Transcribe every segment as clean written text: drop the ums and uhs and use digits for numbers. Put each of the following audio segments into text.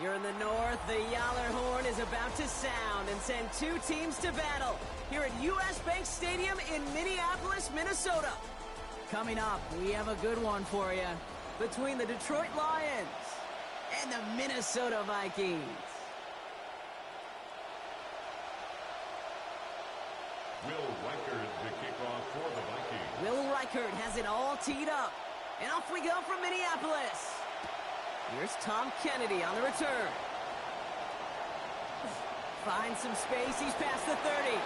Here in the north, the Yaller horn is about to sound and send two teams to battle here at U.S. Bank Stadium in Minneapolis, Minnesota. Coming up, we have a good one for you between the Detroit Lions and the Minnesota Vikings. Will Reichert the kickoff for the Vikings. Will Reichert has it all teed up. And off we go from Minneapolis. Here's Tom Kennedy on the return. Finds some space. He's past the 30.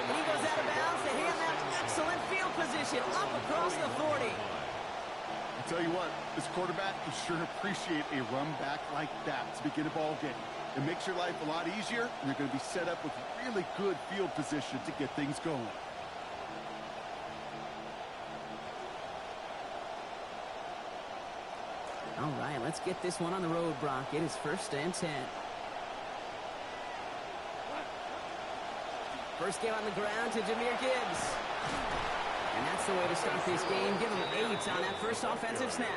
And he goes out of bounds to hand that excellent field position up across the 40. I tell you what, this quarterback can sure appreciate a run back like that to begin a ball game. It makes your life a lot easier, and you're going to be set up with really good field position to get things going. All right, let's get this one on the road, Brock. It is 1st and 10. First game on the ground to Jahmyr Gibbs. And that's the way to start this game. Give him 8 on that first offensive snap.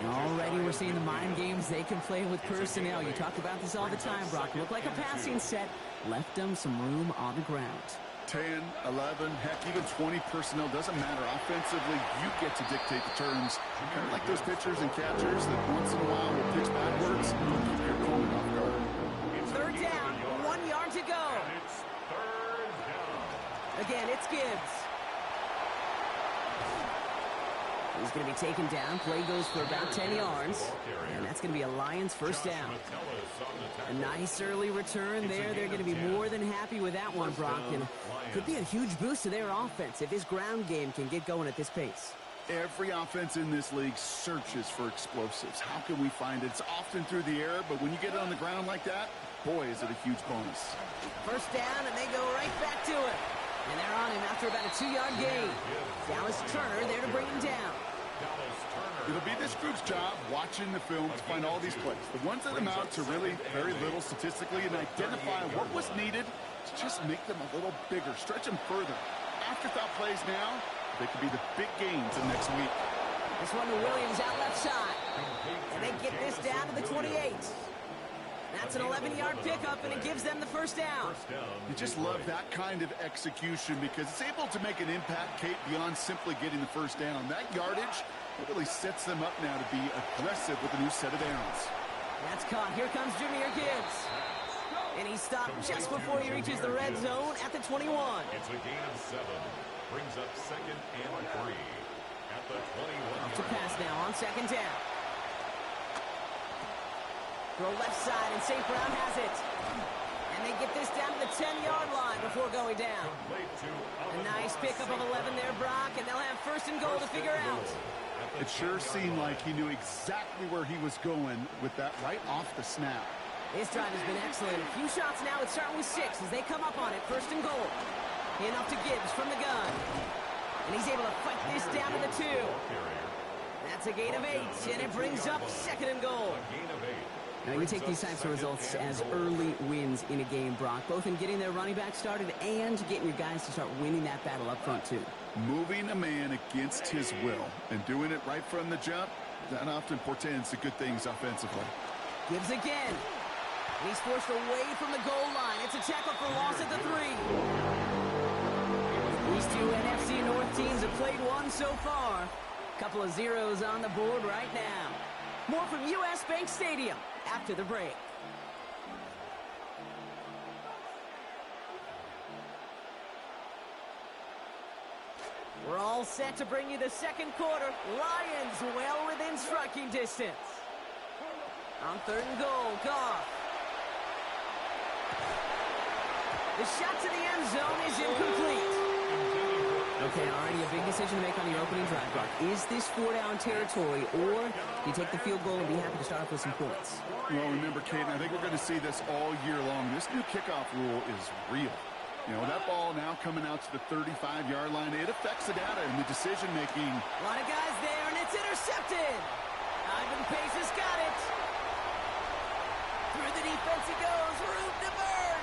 And already we're seeing the mind games they can play with personnel. You talk about this all the time, Brock. Looked like a passing set. Left them some room on the ground. 10, 11, heck, even 20 personnel, doesn't matter. Offensively, you get to dictate the terms. Kind of like those pitchers and catchers that once in a while will pitch backwards and will keep your opponent off guard. Third down, 1 yard to go. It's third down. Again, it's Gibbs. He's going to be taken down. Play goes for about 10 yards. And that's going to be a Lions first down. A nice early return there. They're going to be more than happy with that one, Brock. And could be a huge boost to their offense if this ground game can get going at this pace. Every offense in this league searches for explosives. How can we find it? It's often through the air, but when you get it on the ground like that, boy, is it a huge bonus. First down, and they go right back to it. And they're on him after about a 2-yard gain. Dallas Turner there to bring him down. It'll be this group's job watching the film to find all these plays. The ones that amount to really very little statistically and identify what was needed to just make them a little bigger, stretch them further. Afterthought plays now, they could be the big gains in next week. This one to Williams out left side. And they get this down to the 28. That's an 11-yard pickup, and it gives them the first down. You just love that kind of execution because it's able to make an impact, Kate, beyond simply getting the first down. That yardage really sets them up now to be aggressive with a new set of downs. That's caught. Here comes Jahmyr Gibbs. And he stopped just before he reaches the red zone at the 21. It's a gain of 7. Brings up 2nd and 3 at the 21. Off to pass now on 2nd down. Throw left side, and St. Brown has it. And they get this down to the 10-yard line before going down. A nice pickup of 11 there, Brock, and they'll have 1st and goal to figure out. It sure seemed like he knew exactly where he was going with that right off the snap. This drive has been excellent. A few shots now. It's starting with 6 as they come up on it. 1st and goal. In off to Gibbs from the gun. And he's able to fight this down to the 2. That's a gain of 8, and it brings up 2nd and goal. Now, you take these types of results as early wins in a game, Brock, both in getting their running back started and getting your guys to start winning that battle up front, too. Moving a man against his will and doing it right from the jump, that often portends to good things offensively. Gibbs again. He's forced away from the goal line. It's a tackle for loss at the 3. These two NFC North teams have played one so far. Couple of zeros on the board right now. More from U.S. Bank Stadium after the break. We're all set to bring you the 2nd quarter. Lions well within striking distance. On 3rd and goal, Goff. The shot to the end zone is incomplete. Okay, already a big decision to make on your opening drive, Brock. Is this 4-down territory, or do you take the field goal and be happy to start off with some points? Well, remember, Kate, I think we're going to see this all year long. This new kickoff rule is real. You know, that ball now coming out to the 35-yard line, it affects the data and the decision-making. A lot of guys there, and it's intercepted. Ivan Pace has got it. Through the defense he goes, room to burn.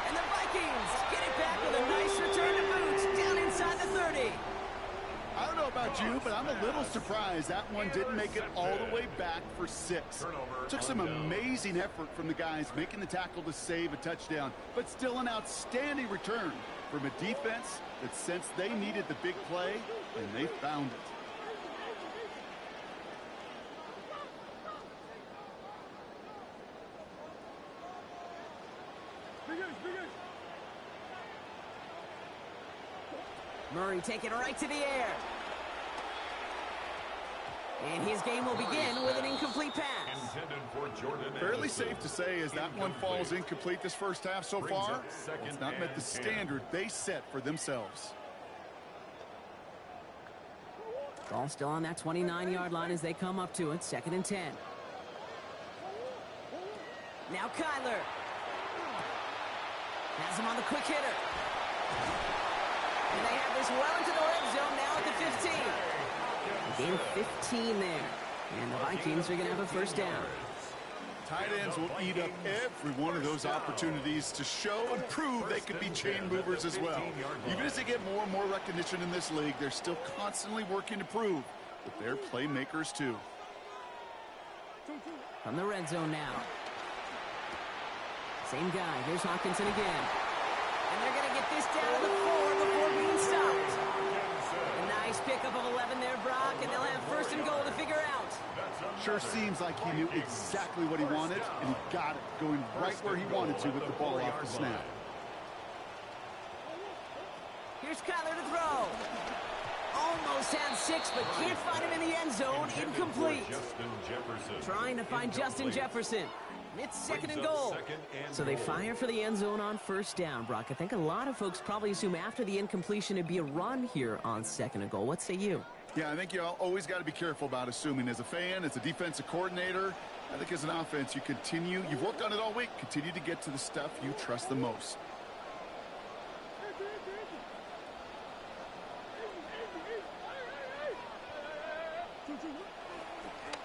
And the Vikings get it back with a nice return to boot down inside the 30. I don't know about you, but I'm a little surprised that one didn't make it all the way back for 6. Took some amazing effort from the guys making the tackle to save a touchdown, but still an outstanding return from a defense that sensed they needed the big play, and they found it. Murray taking it right to the air. And his game will begin with an incomplete pass. Fairly safe to say as that one falls incomplete this first half so far, it's not met the standard they set for themselves. Ball still on that 29-yard line as they come up to it, 2nd and 10. Now Kyler. Has him on the quick hitter. And they have this well into the red zone now at the 15. Gain 15 there. And the Vikings are going to have a first down. Tight ends will eat up every one of those opportunities to show and prove they could be chain movers as well. Even as they get more and more recognition in this league, they're still constantly working to prove that they're playmakers too. From the red zone now. Same guy. Here's Hawkinson again. And they're going to get this down to the 4 before being stopped. A nice pickup of 11 there, Brock, and they'll have 1st and goal to figure out. Sure seems like he knew exactly what he wanted, and he got it, going right where he wanted to with the ball off the snap. Here's Kyler to throw. Almost had 6, but can't find him in the end zone. Incomplete. Trying to find Justin Jefferson. It's 2nd and goal. So they fire for the end zone on 1st down, Brock. I think a lot of folks probably assume after the incompletion it'd be a run here on 2nd and goal. What say you? Yeah, I think you always got to be careful about assuming. As a fan, as a defensive coordinator, I think as an offense, you've worked on it all week, continue to get to the stuff you trust the most.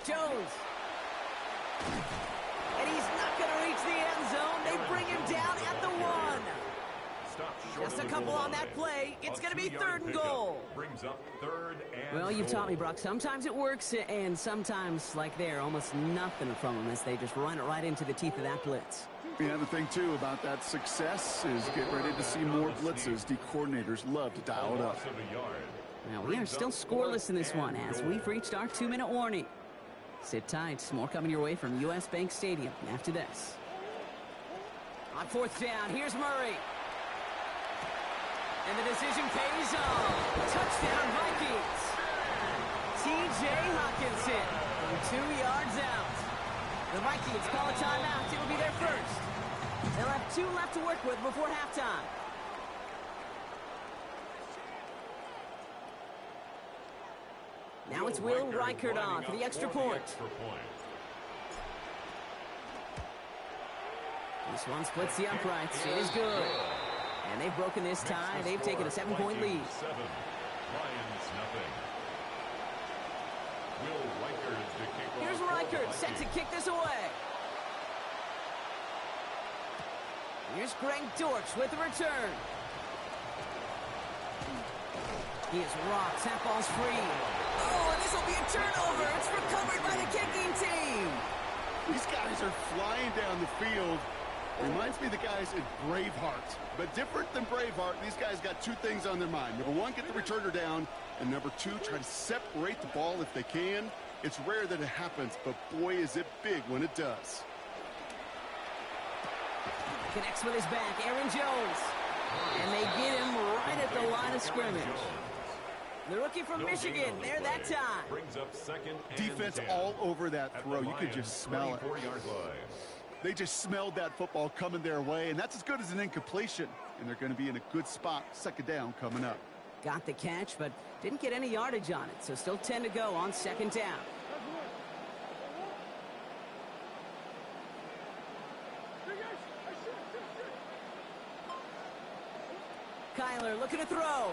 Jones. And he's not going to reach the end zone. They bring him down at the 1. Just a couple on that play. It's going to be 3rd and goal. Well, you've taught me, Brock. Sometimes it works, and sometimes, like there, almost nothing from them as they just run it right into the teeth of that blitz. Yeah, the thing, too, about that success is get ready to see more blitzes. The coordinators love to dial it up. Now, we are still scoreless in this one as we've reached our 2-minute warning. Sit tight. More coming your way from U.S. Bank Stadium after this. On 4th down, here's Murray. And the decision pays off. Touchdown, Vikings. T.J. Hawkinson from 2 yards out. The Vikings call a timeout. It will be their first. They'll have 2 left to work with before halftime. Now it's Will Reichert on for the extra point. This one splits the uprights. It is good. And they've broken this tie. They've taken a 7-point lead. Here's Reichert set to kick this away. Here's Greg Dortch with the return. He is rocked. That ball's free. Oh, and this will be a turnover. It's recovered by the kicking team. These guys are flying down the field. Reminds me of the guys at Braveheart. But different than Braveheart, these guys got 2 things on their mind. Number 1, get the returner down. And number 2, try to separate the ball if they can. It's rare that it happens, but boy, is it big when it does. Connects with his back, Aaron Jones. And they get him right at the line of scrimmage. The rookie from Michigan, there that time. Defense all over that throw. You could just smell it. They just smelled that football coming their way, and that's as good as an incompletion. And they're going to be in a good spot, 2nd down coming up. Got the catch, but didn't get any yardage on it, so still 10 to go on 2nd down. Kyler looking to throw.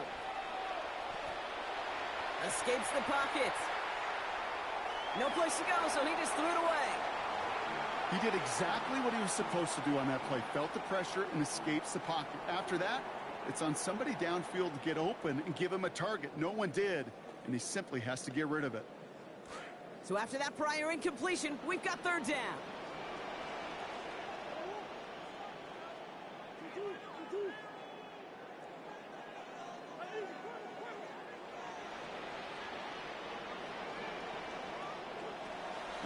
Escapes the pocket. No place to go, so he just threw it away. He did exactly what he was supposed to do on that play. Felt the pressure and escapes the pocket. After that, it's on somebody downfield to get open and give him a target. No one did. and he simply has to get rid of it. So after that prior incompletion, we've got third down.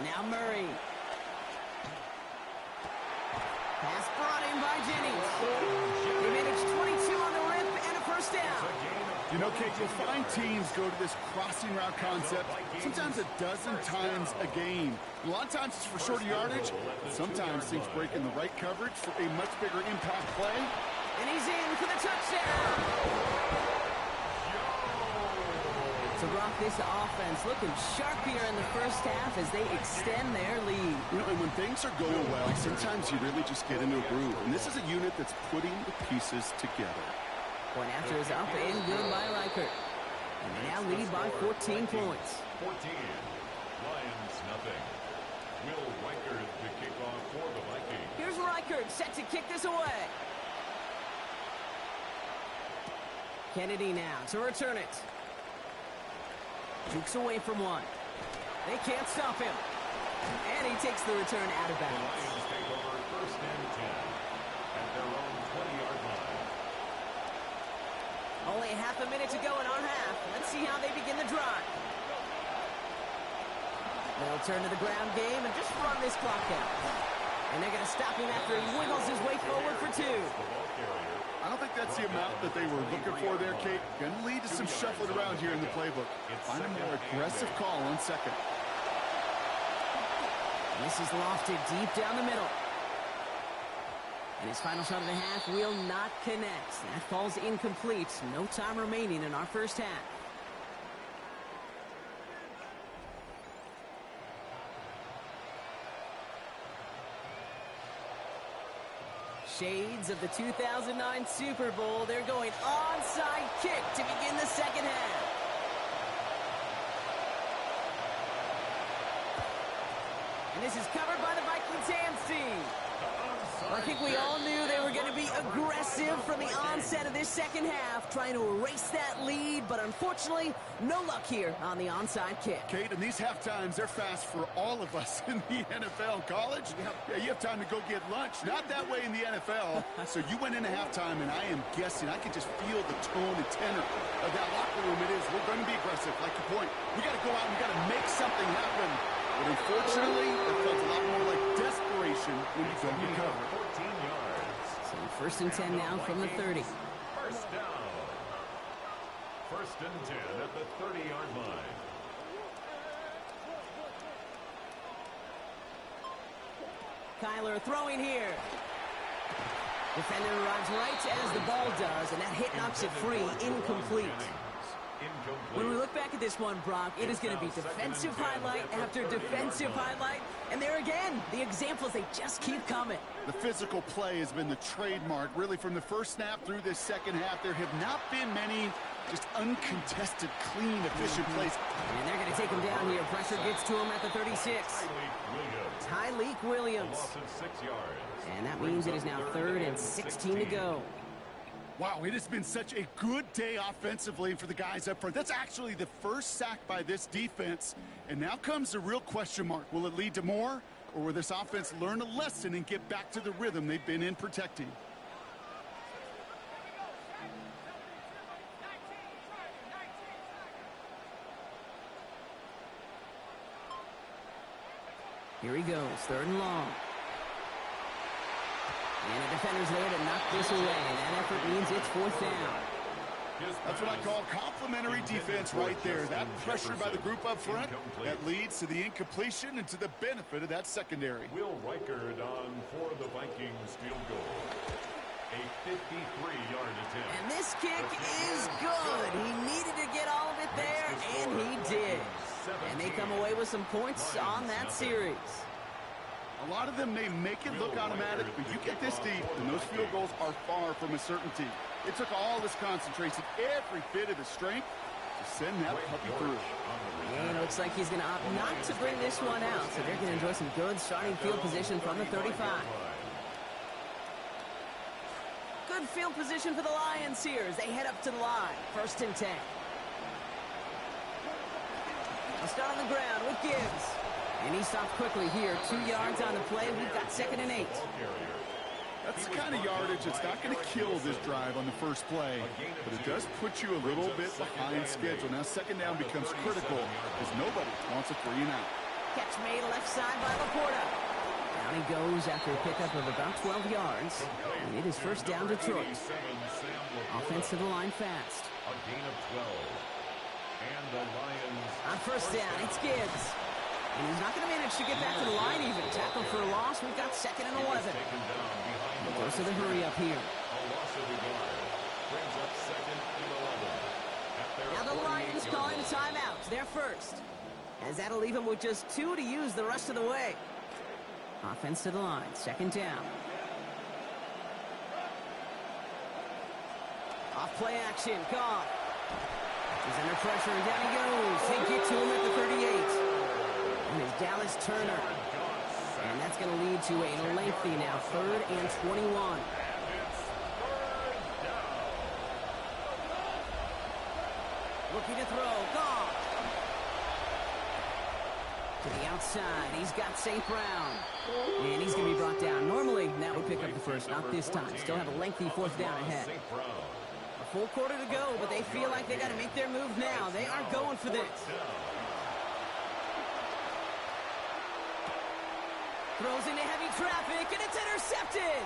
Now Murray. Pass brought in by Jennings. They managed 22 on the rip and a first down. You know, Kate, you'll find teams go to this crossing route concept sometimes a dozen times a game. A lot of times it's for shorter yardage. Sometimes things break in the right coverage for a much bigger impact play. And he's in for the touchdown. To rock this offense, looking sharp here in the first half as they extend their lead. You know, and when things are going well, sometimes you really just get into a groove. And this is a unit that's putting the pieces together. Point after is up and good by Reichert. And they now lead by 14 points. 14. Lions nothing. Will Reichert to kick off for the Vikings. Here's Reichert set to kick this away. Kennedy now to return it. Jukes away from one. They can't stop him. And he takes the return out of The bounds. Lions take over first and 10 at their own 20-yard line. Only half a minute to go in our half. Let's see how they begin the drive. They'll turn to the ground game and just run this clock out. And they're going to stop him after he wiggles his way forward for two. The ball carrier. I don't think that's the amount that they were looking for there, Kate. Going to lead to some shuffling around here in the playbook. Find a more aggressive call on second. This is lofted deep down the middle. And his final shot of the half will not connect. That falls incomplete. No time remaining in our first half. Shades of the 2009 Super Bowl. They're going onside kick to begin the second half. And this is covered by the Vikings hands team. I think we all knew they were going to be aggressive from the onset of this second half, trying to erase that lead, but unfortunately, no luck here on the onside kick. Kate, and these half times, they're fast for all of us in the NFL. College, yeah, you have time to go get lunch. Not that way in the NFL. So you went into halftime, and I am guessing, I could just feel the tone and tenor of that locker room. It is, we're going to be aggressive, like your point. We got to go out and we got to make something happen. But unfortunately, it felt a lot more like desperation when you don't get covered. 14 yards. So first and 10 now from the 30. First down. First and 10 at the 30-yard line. Kyler throwing here. Defender arrives right as the ball does, and that hit knocks it free, incomplete. When we look back at this one, Brock, it is going to be defensive highlight after defensive highlight. And there again, the examples, they just keep coming. The physical play has been the trademark, really, from the first snap through this second half. There have not been many just uncontested, clean, efficient plays. And they're going to take him down here. Pressure gets to him at the 36. Tyleik Williams. Loss of 6 yards. And that means it is now third and 16 to go. Wow, it has been such a good day offensively for the guys up front. That's actually the first sack by this defense. And now comes the real question mark. Will it lead to more? Or will this offense learn a lesson and get back to the rhythm they've been in protecting? Here he goes, third and long. And the defender's there to knock this away. And that effort means it's fourth down. That's what I call complimentary defense right there. That pressure by the group up front, that leads to the incompletion and to the benefit of that secondary. Will Reichert on for the Vikings field goal. A 53-yard attempt. And this kick is good. He needed to get all of it there, and he did. And they come away with some points on that series. A lot of them may make it look automatic, but you get this deep, and those field goals are far from a certainty. It took all this concentration, every bit of the strength, to send that puppy through. And it looks like he's going to opt not to bring this one out, so they're going to enjoy some good starting field position from the 35. Good field position for the Lions here as they head up to the line. First and 10. I'll start on the ground with Gibbs. And he stops quickly here. 2 yards on the play. We've got 2nd and 8. That's the kind of yardage that's not going to kill this drive on the first play, but it does put you a little bit behind schedule. Now 2nd down becomes critical because nobody wants a 3 and out. Catch made left side by Laporta. Down he goes after a pickup of about 12 yards. And it is 1st down Detroit. Offense to the line fast. A gain of 12. And the Lions. On 1st down, it's Gibbs. And he's not going to manage to get back to the line even. Tackle for a loss. We've got 2nd and 11. Goes to the hurry up here. A loss of a yard. Brings up 2nd and 11. Now the Lions calling a timeout. They're first. As that'll leave him with just 2 to use the rest of the way. Offense to the line. 2nd down. Off play action. Goff. He's under pressure, and down he goes. They get to him at the 38. And it's Dallas Turner. And that's going to lead to a lengthy now 3rd and 21. Looking to throw. Goff. To the outside. He's got St. Brown. And he's going to be brought down. Normally, that would pick up the first. Not this time. Still have a lengthy 4th down ahead. Full quarter to go, but they feel like they got to make their move now. They are going for this. Throws into heavy traffic, and it's intercepted.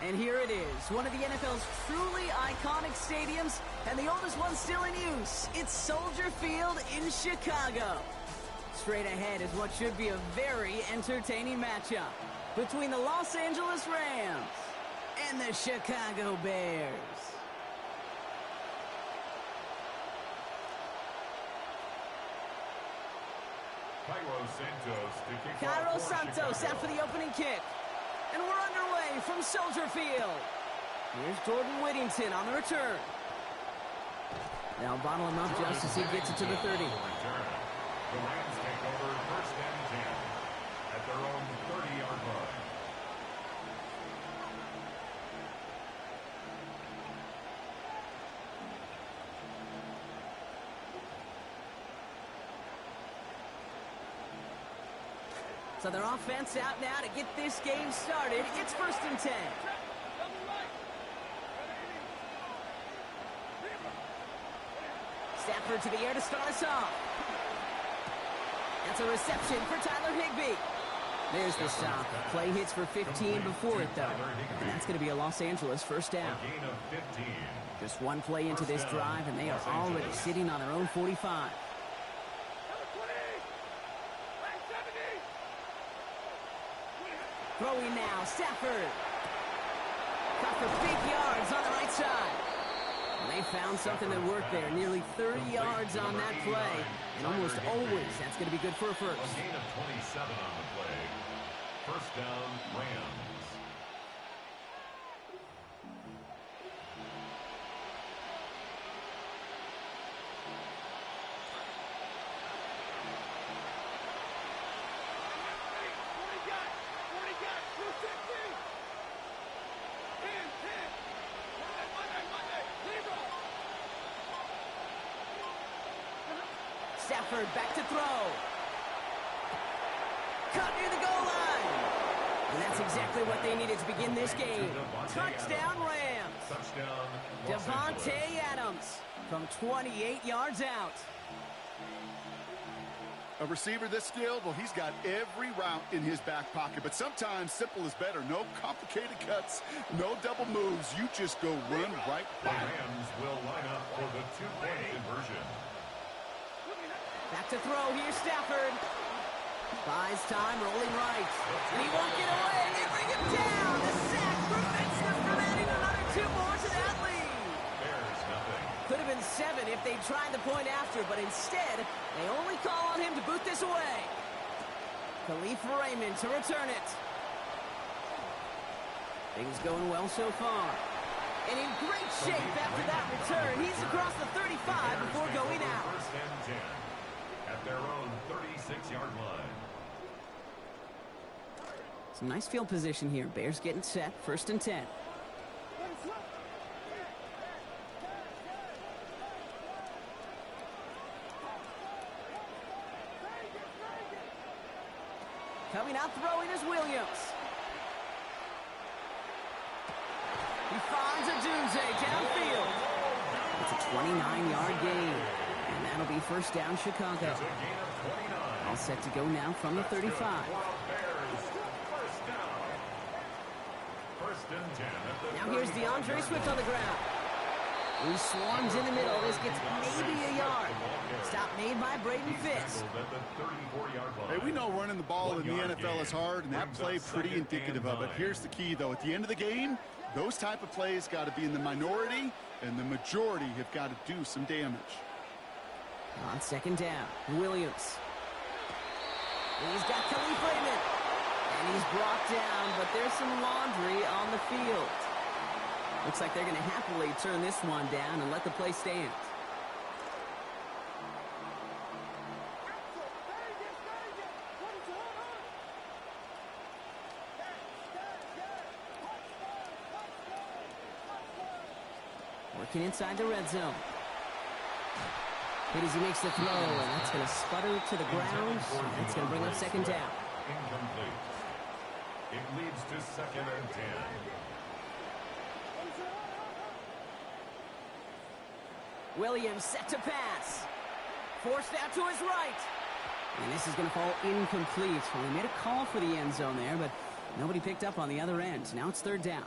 And here it is, one of the NFL's truly iconic stadiums, and the oldest one still in use. It's Soldier Field in Chicago. Straight ahead is what should be a very entertaining matchup between the Los Angeles Rams and the Chicago Bears. Cairo Santos out for the opening kick. And we're underway from Soldier Field. Here's Jordan Whittington on the return. They'll bottle him up just as he gets it to the 30. The Rams take over 1st and 10 at their own 30-yard line. So their offense out now to get this game started. It's 1st and 10. Stafford to the air to start us off. That's a reception for Tyler Higbee. There's the stop. Play hits for 15 before it, though. And that's going to be a Los Angeles 1st down. A gain of 15. Just one play into this drive, and they are already sitting on their own 45. Throwing now, Stafford. Got for big yards on the right side. And they found something that worked there. Nearly 30 yards on that play. And almost always, that's going to be good for a first. A gain of 27 on the play. 1st down, Rams. Stafford back to throw. Caught near the goal line. And that's a exactly what they needed to begin this game. Touchdown, Rams. Touchdown, Devontae Adams from 28 yards out. A receiver this skilled, well, he's got every route in his back pocket. But sometimes simple is better. No complicated cuts, no double moves. You just go run right The by. Rams will line up for the two-point conversion. Back to throw. Here's Stafford. Buys time, rolling right. And he won't get away. They bring him down. The sack prevents them from adding another 2 more to that lead. Bears nothing. Could have been 7 if they tried the point after, but instead, they only call on him to boot this away. Khalif Raymond to return it. Things going well so far. And in great shape after that return. He's across the 35 before going out. First and 10 at their own 36-yard line. Some nice field position here. Bears getting set. First and 10. Coming out throwing is Williams. He finds a Dunze downfield. It's a 29-yard gain. And that'll be first down Chicago. It's a gain of 29. All set to go now from the 35. Bears, first down. First and 10 at the Now here's DeAndre Swift on the ground. He swarms in the middle. This gets maybe a yard. Stop made by Braden Fitz. At the 34-yard line. Hey, we know running the ball in the 1 yard NFL is gain. hard, and that Brings play up pretty second indicative and of it. 9. Here's the key, though. At the end of the game, those type of plays got to be in the minority, and the majority have got to do some damage. On second down, Williams. He's got Khalif Raymond. And he's brought down, but there's some laundry on the field. Looks like they're going to happily turn this one down and let the play stand. Working inside the red zone. Hit as he makes the throw, and that's going to sputter to the ground. That's going to bring up second down. Incomplete. It leads to second and 10. Williams set to pass. Forced out to his right. And this is going to fall incomplete. Well, he made a call for the end zone there, but nobody picked up on the other end. Now it's third down.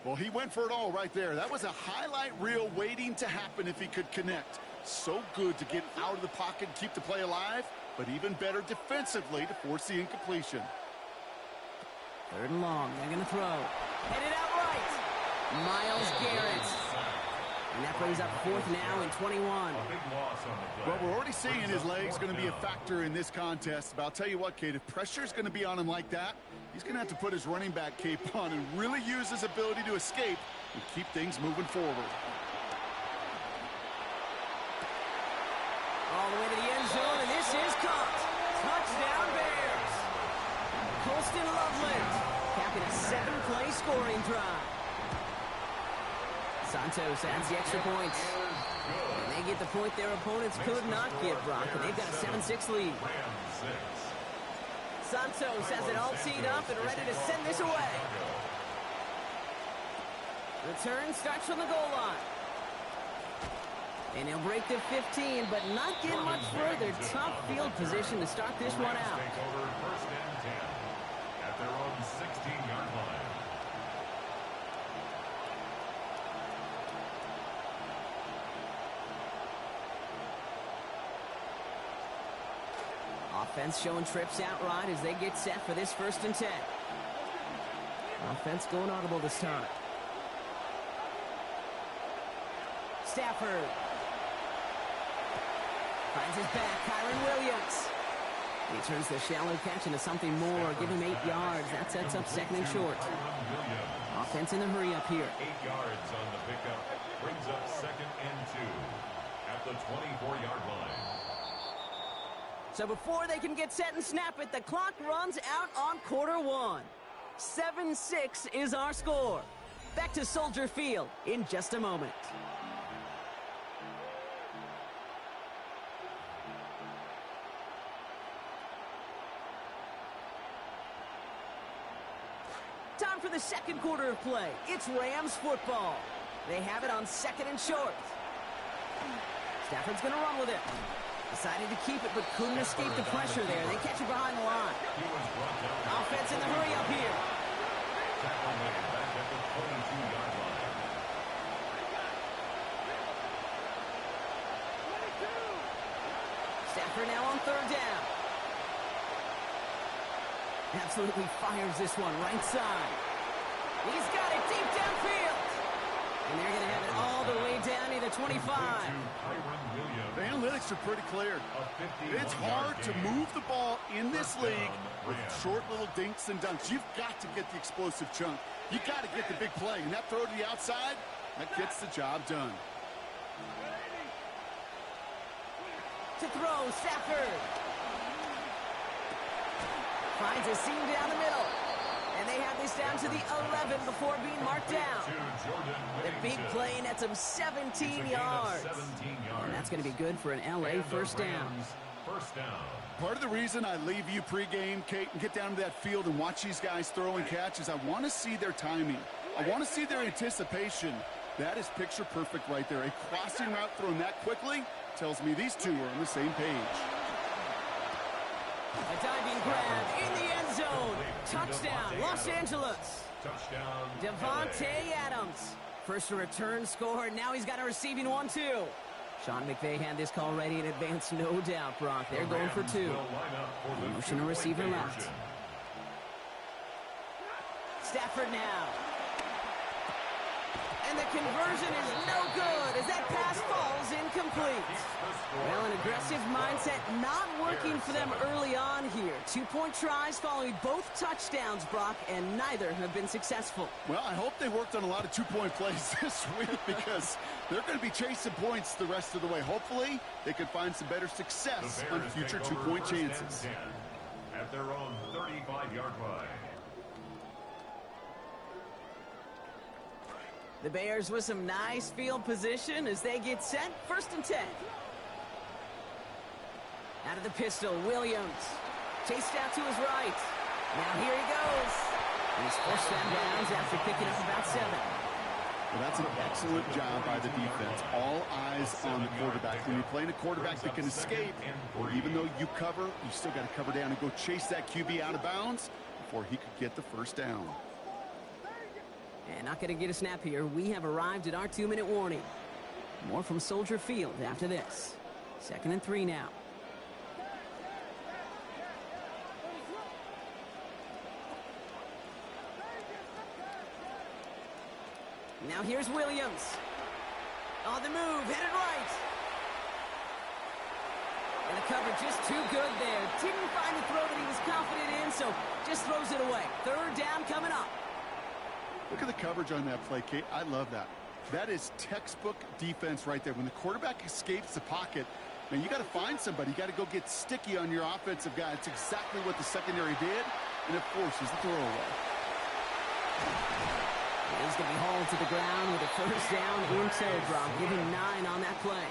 Well, he went for it all right there. That was a highlight reel waiting to happen if he could connect. So good to get out of the pocket and keep the play alive, but even better defensively to force the incompletion. Third and long. They're going to throw. Headed out right. Myles Garrett. And that brings up fourth now and 21. A big loss on the play. Well, we're already seeing his legs going to be a factor in this contest. But I'll tell you what, Kate, if pressure's going to be on him like that, he's going to have to put his running back cape on and really use his ability to escape and keep things moving forward. All the way to the end zone, and this is caught. Touchdown Bears. Colston Loveland capping a 7-play scoring drive. Santos adds the extra points. And they get the point their opponents could not get, Brock. And they've got a 7-6 lead. Santos has it all teed up and ready to send this away. Return starts from the goal line. And he'll break the 15, but not get much further. Tough field position to start this one out. Take over first and 10 at their own 16-yard line. Offense showing trips out right as they get set for this first and 10. Offense going audible this time. Stafford. Finds his back, Kyron Williams. He turns the shallow catch into something more. Give him 8 yards. That sets up second and short. Offense in the hurry up here. 8 yards on the pickup. Brings up second and 2 at the 24-yard line. So before they can get set and snap it, the clock runs out on quarter one. 7-6 is our score. Back to Soldier Field in just a moment. Time for the second quarter of play. It's Rams football. They have it on 2nd and short. Stafford's going to run with it. Decided to keep it, but couldn't escape the pressure there. They catch it behind the line. Offense in the hurry up here. Tackle made back at the 22-yard line. Stafford now on 3rd down. Absolutely fires this one right side. He's got it deep downfield. And they're going to have it all the way down near the 25. The analytics are pretty clear. It's hard to move the ball in this league with short little dinks and dunks. You've got to get the explosive chunk. You've got to get the big play. And that throw to the outside, that gets the job done. To throw, Stafford. Finds a seam down the middle. And they have this down to the 11 before being marked down. The big play nets him 17 yards. And that's going to be good for an LA first down. Part of the reason I leave you pregame, Kate, and get down to that field and watch these guys throw and catch is I want to see their timing. I want to see their anticipation. That is picture perfect right there. A crossing route thrown that quickly tells me these two are on the same page. A diving grab in the end zone. Touchdown, Los Angeles. Touchdown, Devontae Adams. First a return score, now he's got a receiving one, too. Sean McVay had this call ready in advance, no doubt, Brock. They're going for 2. Motion a receiver left. Stafford now. And the conversion is no good as that pass falls incomplete. Well, an aggressive mindset not working for them early on here. 2-point tries following both touchdowns, Brock, and neither have been successful. Well, I hope they worked on a lot of 2-point plays this week because they're going to be chasing points the rest of the way. Hopefully, they can find some better success on future 2-point chances. At their own 35-yard line. The Bears with some nice field position as they get set. 1st and 10. Out of the pistol, Williams. Chased out to his right. Now here he goes. And he's forced them downs after picking up about 7. Well, that's an excellent job by the defense. All eyes on the quarterback. When you're playing a quarterback that can escape, or even though you cover, you still got to cover down and go chase that QB out of bounds before he could get the first down. And not going to get a snap here. We have arrived at our 2-minute warning. More from Soldier Field after this. 2nd and 3 now. Now here's Williams. On the move, headed right. And the cover just too good there. Didn't find the throw that he was confident in, so just throws it away. 3rd down coming up. Look at the coverage on that play, Kate. I love that. That is textbook defense right there. When the quarterback escapes the pocket, man, you got to find somebody. You got to go get sticky on your offensive guy. It's exactly what the secondary did, and it forces the throw away. He's going to be hauled to the ground with a first down in tow, Brock. Give him 9 on that play.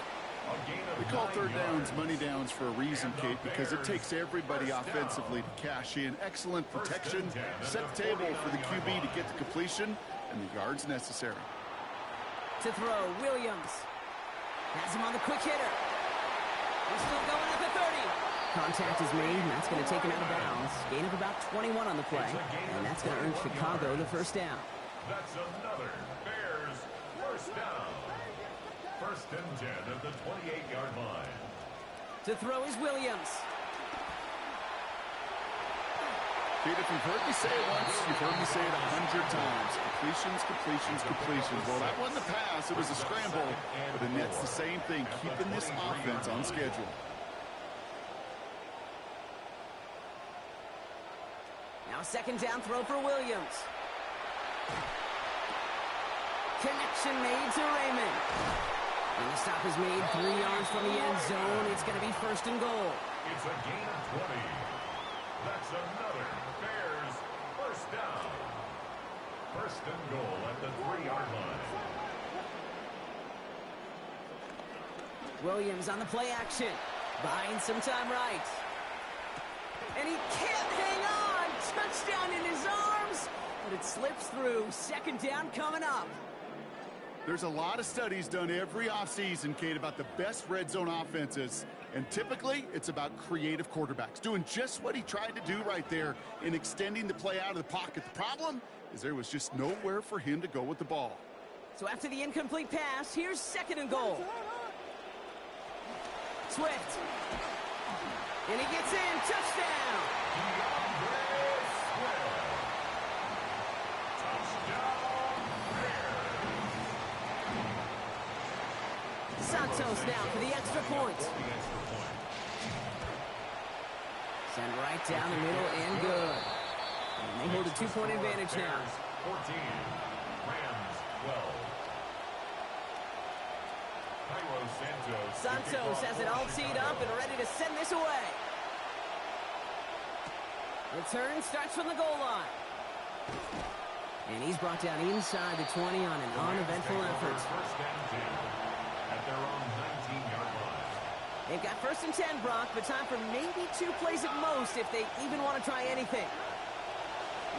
We call 3rd downs money downs for a reason, Kate, because it takes everybody offensively to cash in. Excellent protection, set the table for the QB to get the completion and the yards necessary. To throw, Williams. Has him on the quick hitter. He's still going at the 30. Contact is made, and that's going to take him out of bounds. Gain of about 21 on the play, and that's going to earn Chicago the first down. That's another Bears first down. 1st and 10 at the 28-yard line. To throw is Williams. Kate, if you've heard me say it once, you've heard me say it 100 times. Completions, completions, completions. Well, that wasn't a pass. It was a scramble. But the net's the same thing, keeping this offense on schedule. Now a 2nd down throw for Williams. Connection made to Raymond. And the stop is made 3 yards from the end zone. It's going to be 1st and goal. It's a gain of 20. That's another Bears first down. 1st and goal at the 3-yard line. Williams on the play action. Buying some time right. And he can't hang on. Touchdown in his arms. but it slips through. Second down coming up. There's a lot of studies done every offseason, Kate, about the best red zone offenses. And typically, it's about creative quarterbacks doing just what he tried to do right there in extending the play out of the pocket. The problem is there was just nowhere for him to go with the ball. So after the incomplete pass, here's second and goal. Swift. And he gets in. Touchdown. Santos now for the extra point. Send right down the middle and good. And they hold a 2-point advantage now. 14, Rams 12. Santos has it all teed up and ready to send this away. Return starts from the goal line. And he's brought down inside the 20 on an uneventful effort. First and 10 at their own 19-yard line. They've got first and 10, Brock, but time for maybe 2 plays at most if they even want to try anything.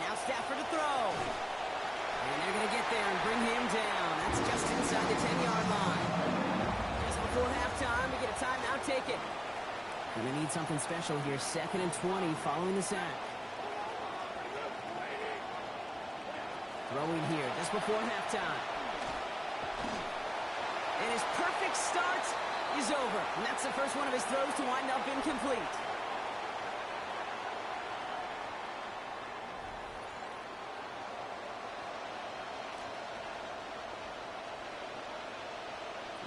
Now Stafford to throw. And they're going to get there and bring him down. That's just inside the 10-yard line. Just before halftime, we get a timeout taken. Going to need something special here. Second and 20 following the sack. Throwing here just before halftime. And his perfect start is over. And that's the first one of his throws to wind up incomplete.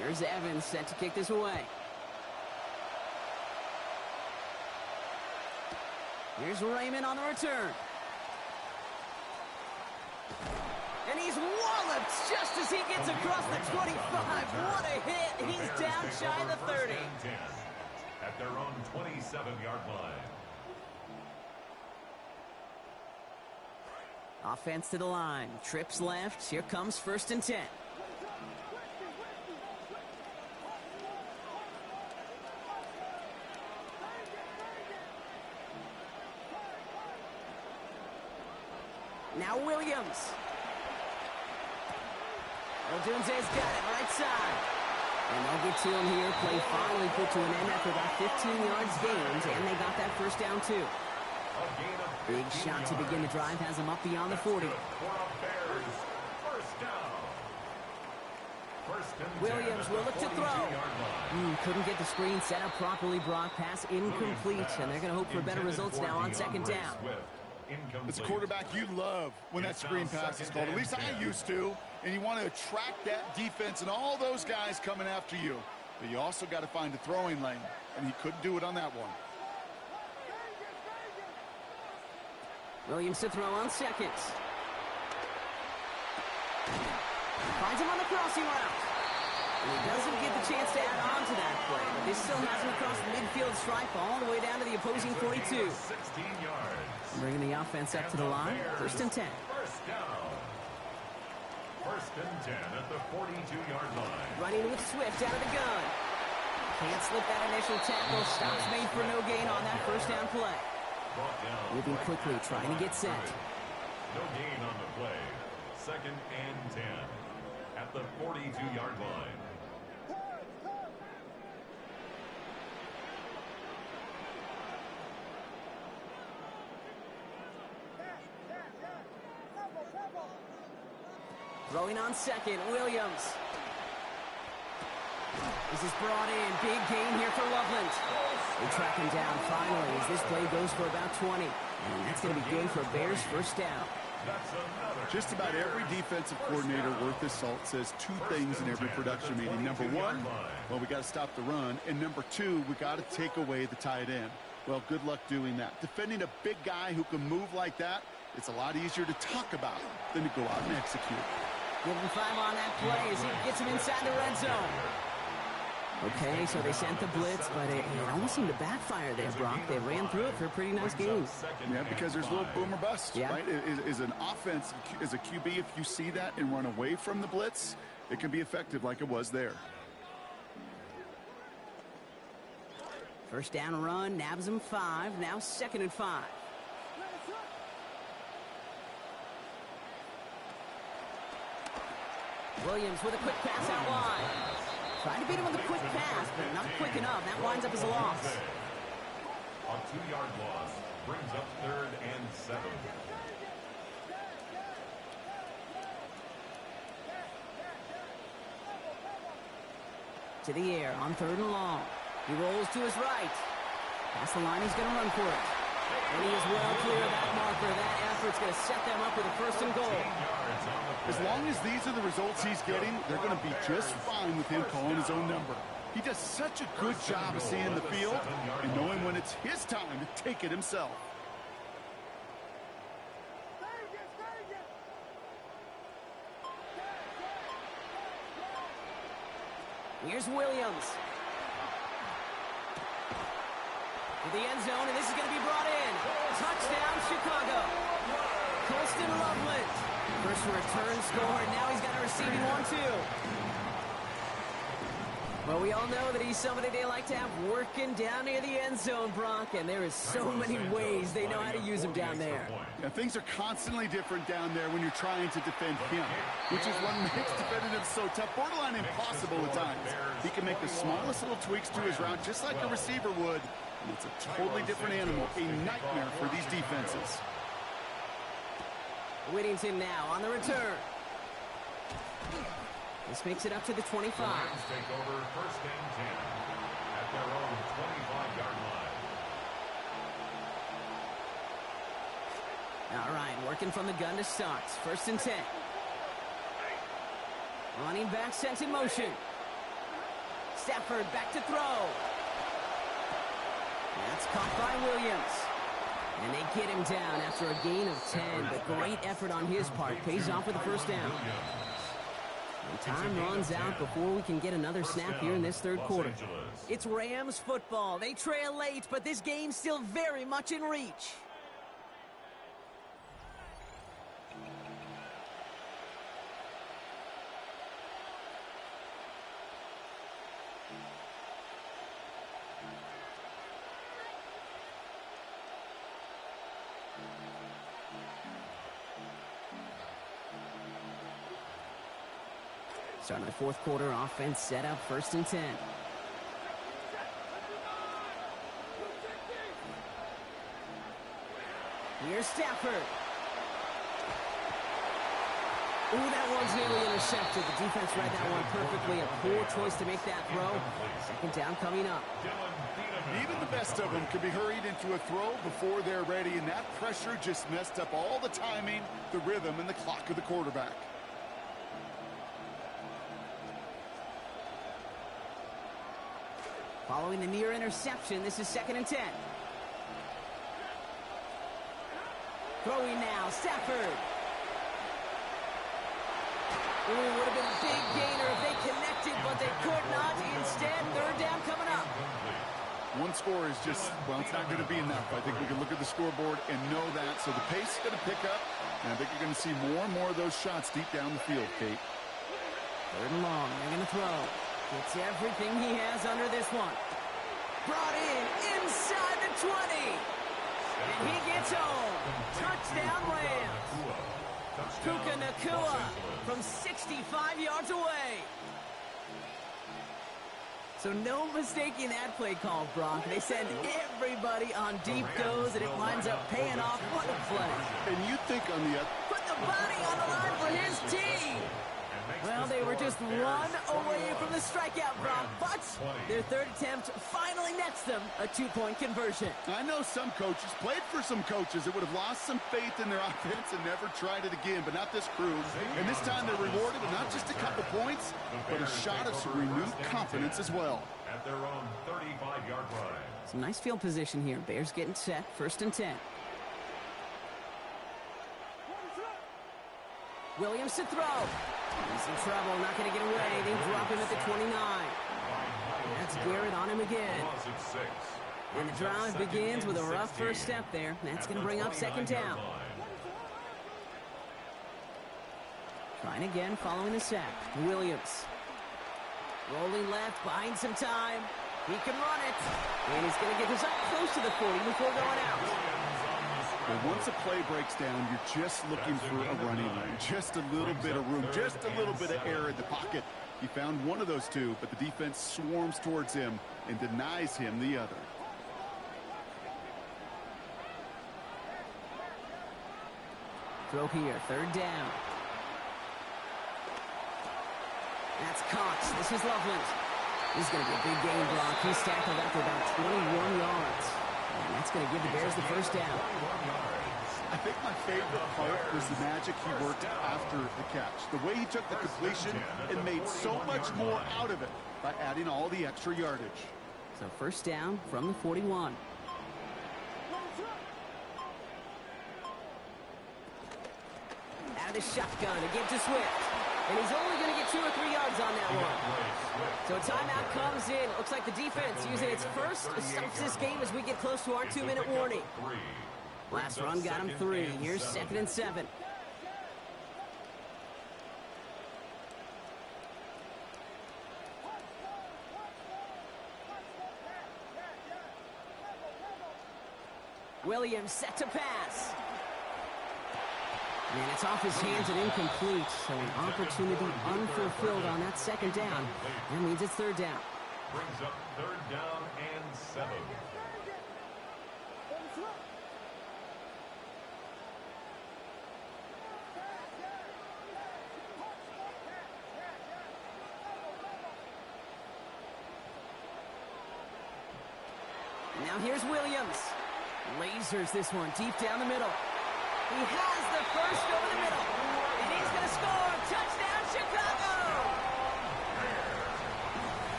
Here's Evans set to kick this away. Here's Raymond on the return. And he's walloped just as he gets across the 25. What a hit. He's down shy of the 30. At their own 27-yard line. Offense to the line. Trips left. Here comes first and 10. Now Williams. Odunze's got it right side. And they'll get to him here. Play finally put to an end after about 15 yards gained, and they got that first down too. Big shot to begin the drive has them up beyond the 40. Williams will look to throw. Couldn't get the screen set up properly. Brock, pass incomplete, and they're going to hope for better results now on second down. As a quarterback, you love when that screen pass is called. At least I used to. And you want to attract that defense and all those guys coming after you. But you also got to find a throwing lane. And he couldn't do it on that one. Williams to throw on second. Finds him on the crossing route. And he doesn't get the chance to add on to that play. But this still has him across the midfield stripe all the way down to the opposing 42. 16 yards. Bringing the offense up to the line. First and 10. First down. First and 10 at the 42-yard line. Running with Swift out of the gun. Can't slip that initial tackle. Stops made for no gain on that first down play. Moving quickly, trying to get set. No gain on the play. Second and 10 at the 42-yard line. Throwing on second, Williams. This is brought in. Big gain here for Loveland. They track him down finally as this play goes for about 20. And that's going to be good for Bears first down. Just about every defensive coordinator worth his salt says two things in every production meeting. Number one, well, we got to stop the run. And number two, we got to take away the tight end. Well, good luck doing that. Defending a big guy who can move like that, it's a lot easier to talk about than to go out and execute. Give him 5 on that play as he gets him inside the red zone. Okay, so they sent the blitz, but it almost seemed to backfire there, Brock. They ran through it for a pretty nice game. Yeah, because there's a little boom or bust, right? Is an offense, as a QB, if you see that and run away from the blitz, it can be effective like it was there. First down run, nabs him 5, now second and 5. Williams with a quick pass out wide. Trying to beat him with a quick pass, but not quick enough. That winds up as a loss. A 2-yard loss brings up 3rd and 7. To the air on 3rd and long. He rolls to his right. Past the line, he's going to run for it. And he is well clear of that marker. That effort's going to set them up with a 1st and goal. As long as these are the results he's getting, they're going to be just fine with him calling his own number. He does such a good job of seeing the field and knowing when it's his time to take it himself. Here's Williams. To the end zone, and this is going to be brought in. Touchdown, Chicago. Colston Loveland. First return score, and now he's got a receiving one, too. Well, we all know that he's somebody they like to have working down near the end zone, Brock, and there is so many ways they know how to use him down there. Yeah, things are constantly different down there when you're trying to defend him, which is what makes defending him so tough, borderline impossible at times. He can make the smallest little tweaks to his route just like a receiver would, and it's a totally different animal, a nightmare for these defenses. Whittington now on the return. This makes it up to the 25. The Rams take over 1st and 10 at their own 25-yard line. All right, working from the gun to start. 1st and 10. Running back sent in motion. Stafford back to throw. That's caught by Williams. And they get him down after a gain of 10. But great effort on his part. Pays off with a 1st down. And time runs out before we can get another snap here in this 3rd quarter. It's Rams football. They trail late, but this game's still very much in reach. Starting the 4th quarter, offense set up 1st and 10. Here's Stafford. Ooh, that one's nearly intercepted. The defense read that one perfectly. A poor choice to make that throw. 2nd down coming up. Even the best of them could be hurried into a throw before they're ready, and that pressure just messed up all the timing, the rhythm, and the clock of the quarterback. Following the near interception, this is 2nd and 10. Throwing now, Stafford. Ooh, would have been a big gainer if they connected, but they could not. Instead, 3rd down coming up. One score is just, well, it's not going to be enough. I think we can look at the scoreboard and know that. So the pace is going to pick up, and I think you're going to see more and more of those shots deep down the field, Kate. 3rd and long, they're going to throw. Gets everything he has under this one. Brought in inside the 20. And he gets home. Touchdown Rams. Puka Nacua from 65 yards away. So no mistaking that play call, Brock. They send everybody on deep goes, and it winds up paying off. What a play. And you think on the other... Put the body on the line for his team. Well, they were just one away from the strikeout, Brock, but their 3rd attempt finally nets them a 2-point conversion. I know some coaches, played for some coaches that would have lost some faith in their offense and never tried it again, but not this crew. And this time they're rewarded with not just a couple points, but a shot of some renewed confidence as well. At their own 35-yard line. Some nice field position here. Bears getting set, 1st and 10. Williams to throw. He's in trouble, not going to get away. They drop him at the 29. That's Garrett on him again. And the drive begins with a rough first step there. That's going to bring up 2nd down. Trying again following the sack. Williams. Rolling left, buying some time. He can run it. And he's going to get this up close to the 40 before going out. Well, once a play breaks down, you're just looking for a running range. just a little bit of room, just a little bit of air in the pocket. He found one of those two, but the defense swarms towards him and denies him the other. Throw here, third down. That's Cox. This is Loveland. This is going to be a big game block. He's tackled after about 21 yards. And that's going to give the Bears the first down. I think my favorite part was the magic he worked after the catch. The way he took the completion and made so much more out of it by adding all the extra yardage. So first down from the 41. Out of the shotgun to give to Swift. And he's only going to get 2 or 3 yards on that one. So a timeout comes in. Looks like the defense using its first stops this game as we get close to our 2-minute warning. Last run got him 3. Here's 2nd and 7. Williams set to pass. And it's off his hands and incomplete. So an opportunity unfulfilled on that second down. That means it's third down. Brings up third down and 7. Now here's Williams. Lasers this one deep down the middle. He has the first over the middle. And he's going to score. Touchdown, Chicago!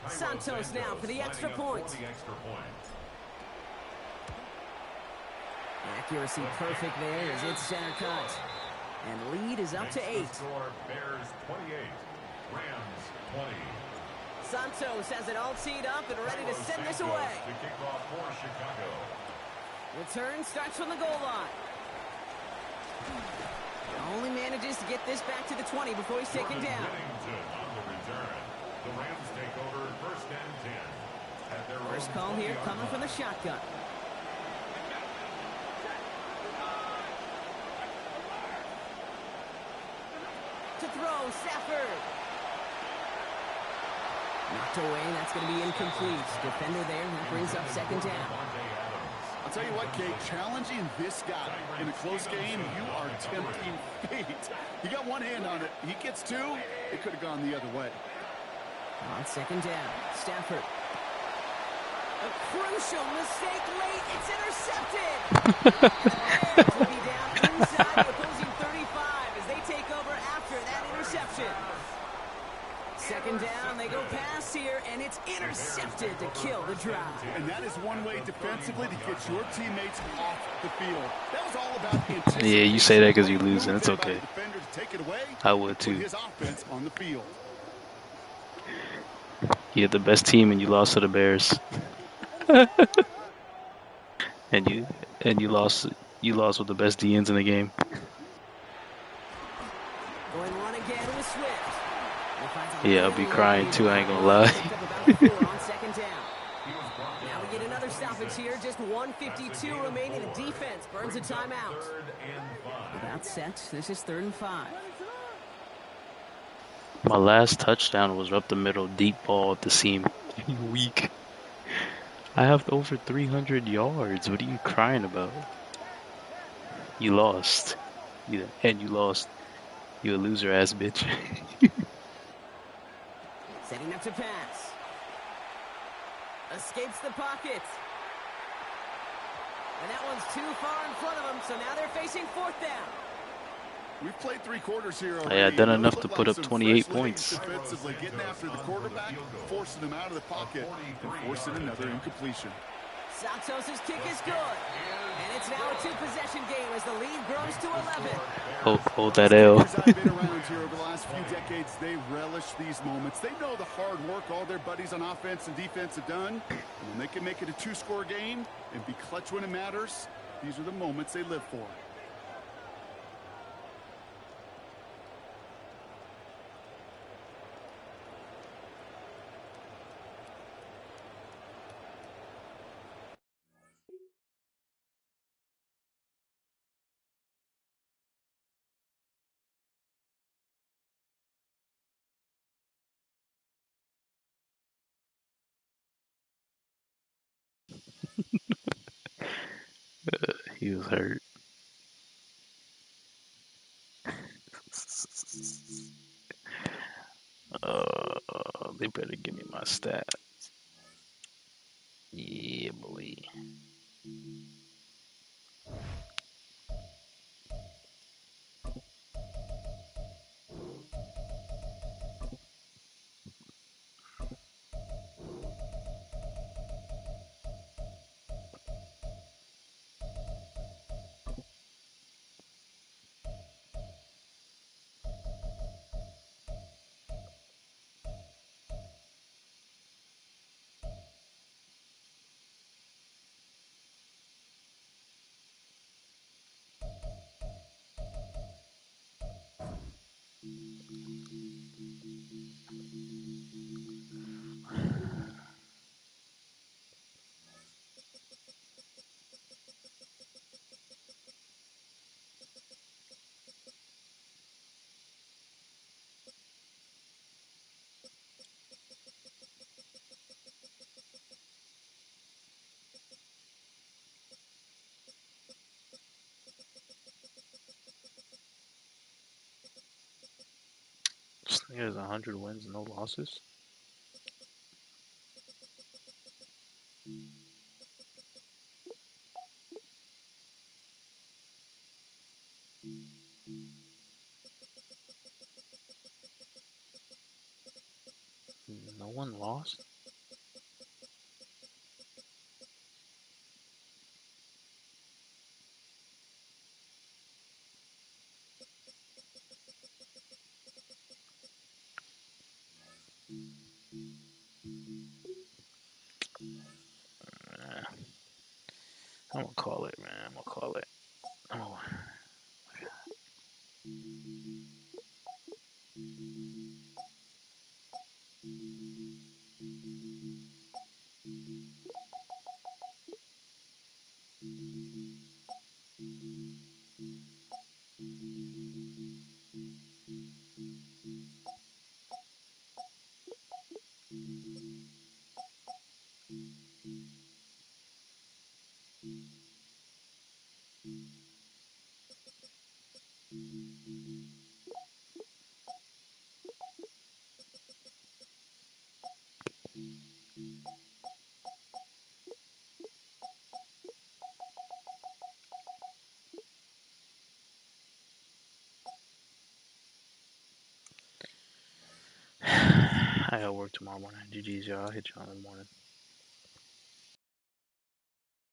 Santos now for the extra point. Accuracy perfect there as it's center cut. And lead is up to 8. Bears 28, Rams 20. Santos has it all teed up and ready to send this away. To kick off for Chicago. Return starts from the goal line. Only manages to get this back to the 20 before he's taken down. On the return. The Rams take over first and 10. At their First call here coming from the shotgun. To throw, Stafford. Knocked away, that's going to be incomplete. Defender there, that brings up second down. I'll tell you what, Kate, challenging this guy in a close game, you are tempting fate. He got one hand on it. He gets 2, it could have gone the other way. On second down, Stafford. A crucial mistake late, it's intercepted! Will be down inside the opposing 35 as they take over after that interception. Second down, they go pass here, and it's intercepted to kill the drive. And that is one way defensively to get your teammates off the field. That was all about anticipation. Yeah, you say that because you're losing. It's okay. I would too. His offense on the field. You had the best team and you lost to the Bears. and you lost with the best DNs in the game. Going one again with Swift. Yeah, I'll be crying too, I ain't gonna lie. On second down. Now we get another stoppage here. Just 1:52 remaining. The defense burns a timeout. About set. This is 3rd and 5. My last touchdown was up the middle, deep ball at the seam. Weak. I have over 300 yards. What are you crying about? You lost. And you lost. You a loser ass bitch. Setting up to pass. Escapes the pocket. And that one's too far in front of them, so now they're facing 4th down. We've played 3 quarters here already. I had done enough to put up 28 points. Defensively, getting after the quarterback, forcing him out of the pocket, and forcing another incompletion. Santos' kick is good. And it's now a 2-possession game as the lead grows to 11. Hold that L. I've been around here over the last few decades, they relish these moments. They know the hard work all their buddies on offense and defense have done. And when they can make it a 2-score game and be clutch when it matters, these are the moments they live for. He was hurt. They better give me my stat. Yeah, boy. This thing has 100 wins, no losses. No one lost? I'm gonna call it, man. I'm gonna call it. Oh. I gotta work tomorrow morning. GG's, y'all. I'll hit you on in the morning.